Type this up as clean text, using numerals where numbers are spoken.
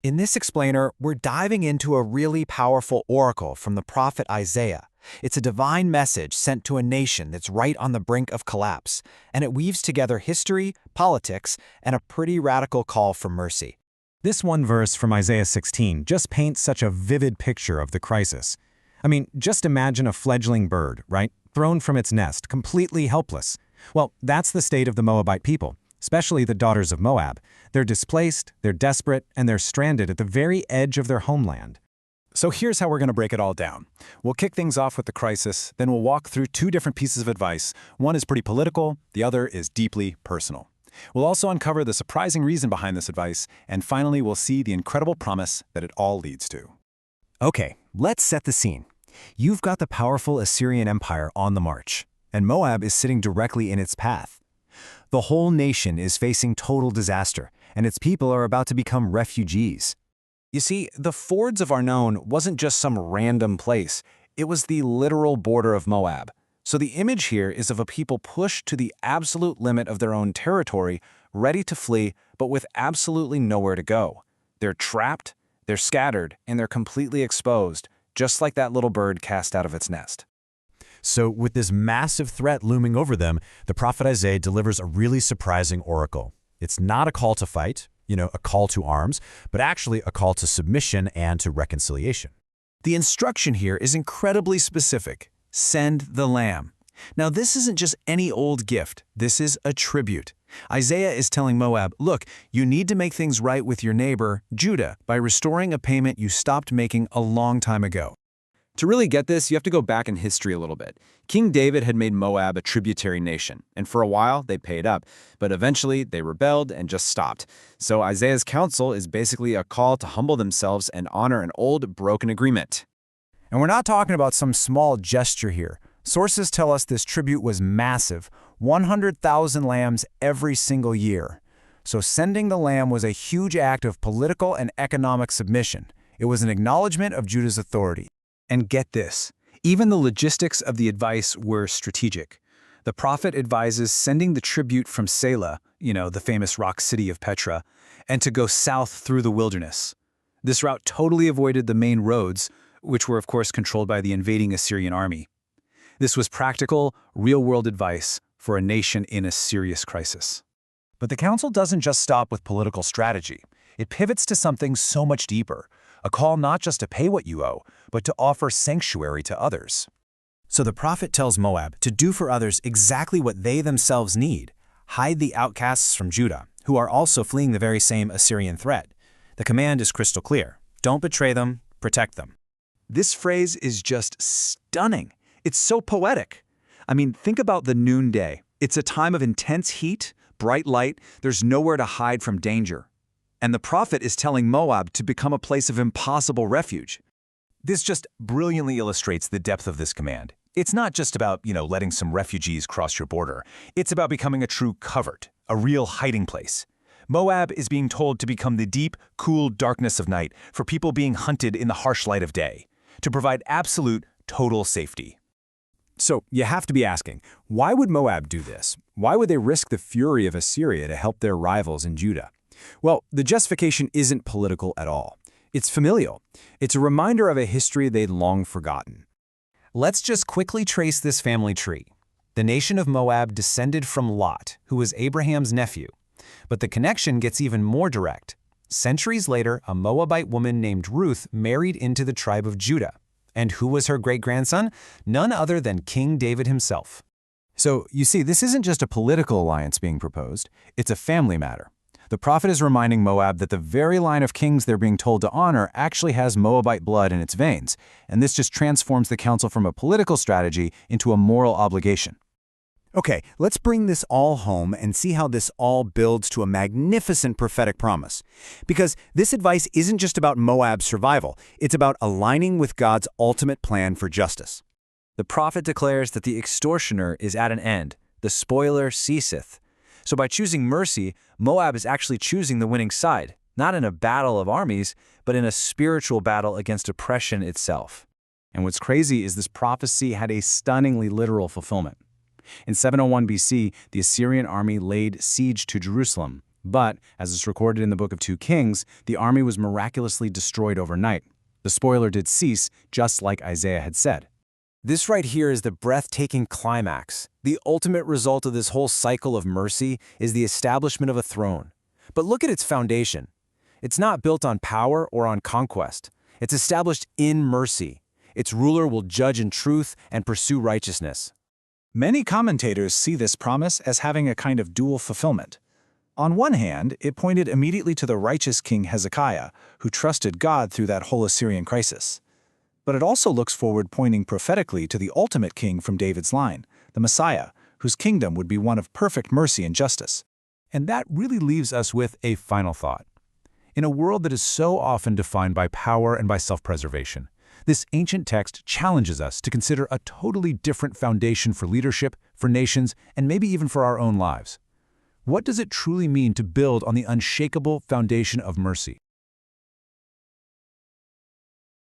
In this explainer, we're diving into a really powerful oracle from the prophet Isaiah. It's a divine message sent to a nation that's right on the brink of collapse, and it weaves together history, politics, and a pretty radical call for mercy. This one verse from Isaiah 16 just paints such a vivid picture of the crisis. I mean, just imagine a fledgling bird, right? Thrown from its nest, completely helpless. Well, that's the state of the Moabite people, especially the daughters of Moab. They're displaced, they're desperate, and they're stranded at the very edge of their homeland. So here's how we're going to break it all down. We'll kick things off with the crisis, then we'll walk through two different pieces of advice. One is pretty political, the other is deeply personal. We'll also uncover the surprising reason behind this advice, and finally we'll see the incredible promise that it all leads to. Okay, let's set the scene. You've got the powerful Assyrian Empire on the march, and Moab is sitting directly in its path. The whole nation is facing total disaster, and its people are about to become refugees. You see, the fords of Arnon wasn't just some random place. It was the literal border of Moab. So the image here is of a people pushed to the absolute limit of their own territory, ready to flee, but with absolutely nowhere to go. They're trapped, they're scattered, and they're completely exposed, just like that little bird cast out of its nest. So with this massive threat looming over them, the prophet Isaiah delivers a really surprising oracle. It's not a call to fight, a call to arms, but actually a call to submission and to reconciliation. The instruction here is incredibly specific. Send the lamb. Now, this isn't just any old gift. This is a tribute. Isaiah is telling Moab, look, you need to make things right with your neighbor, Judah, by restoring a payment you stopped making a long time ago. To really get this, you have to go back in history a little bit. King David had made Moab a tributary nation, and for a while they paid up, but eventually they rebelled and just stopped. So Isaiah's counsel is basically a call to humble themselves and honor an old, broken agreement. And we're not talking about some small gesture here. Sources tell us this tribute was massive, 100,000 lambs every single year. So sending the lamb was a huge act of political and economic submission. It was an acknowledgement of Judah's authority. And get this, even the logistics of the advice were strategic. The prophet advises sending the tribute from Selah, the famous rock city of Petra, and to go south through the wilderness. This route totally avoided the main roads, which were of course controlled by the invading Assyrian army. This was practical, real-world advice for a nation in a serious crisis. But the council doesn't just stop with political strategy. It pivots to something so much deeper, a call not just to pay what you owe, but to offer sanctuary to others. So the prophet tells Moab to do for others exactly what they themselves need, hide the outcasts from Judah, who are also fleeing the very same Assyrian threat. The command is crystal clear. Don't betray them, protect them. This phrase is just stunning. It's so poetic. I mean, think about the noonday. It's a time of intense heat, bright light, there's nowhere to hide from danger. And the prophet is telling Moab to become a place of impossible refuge. This just brilliantly illustrates the depth of this command. It's not just about, letting some refugees cross your border. It's about becoming a true covert, a real hiding place. Moab is being told to become the deep, cool darkness of night for people being hunted in the harsh light of day, to provide absolute, total safety. So you have to be asking, why would Moab do this? Why would they risk the fury of Assyria to help their rivals in Judah? Well, the justification isn't political at all. It's familial. It's a reminder of a history they'd long forgotten. Let's just quickly trace this family tree. The nation of Moab descended from Lot, who was Abraham's nephew. But the connection gets even more direct. Centuries later, a Moabite woman named Ruth married into the tribe of Judah. And who was her great-grandson? None other than King David himself. So, you see, this isn't just a political alliance being proposed. It's a family matter. The prophet is reminding Moab that the very line of kings they're being told to honor actually has Moabite blood in its veins, and this just transforms the council from a political strategy into a moral obligation. Okay, let's bring this all home and see how this all builds to a magnificent prophetic promise. Because this advice isn't just about Moab's survival, it's about aligning with God's ultimate plan for justice. The prophet declares that the extortioner is at an end, the spoiler ceaseth. So by choosing mercy, Moab is actually choosing the winning side, not in a battle of armies, but in a spiritual battle against oppression itself. And what's crazy is this prophecy had a stunningly literal fulfillment. In 701 BC, the Assyrian army laid siege to Jerusalem, But, as is recorded in the book of 2 Kings, the army was miraculously destroyed overnight. The spoiler did cease, just like Isaiah had said. This right here is the breathtaking climax. The ultimate result of this whole cycle of mercy is the establishment of a throne. But look at its foundation. It's not built on power or on conquest. It's established in mercy. Its ruler will judge in truth and pursue righteousness. Many commentators see this promise as having a kind of dual fulfillment. On one hand, it pointed immediately to the righteous king Hezekiah, who trusted God through that whole Assyrian crisis. But it also looks forward, pointing prophetically to the ultimate king from David's line, the Messiah, whose kingdom would be one of perfect mercy and justice. And that really leaves us with a final thought. In a world that is so often defined by power and by self-preservation, this ancient text challenges us to consider a totally different foundation for leadership, for nations, and maybe even for our own lives. What does it truly mean to build on the unshakable foundation of mercy?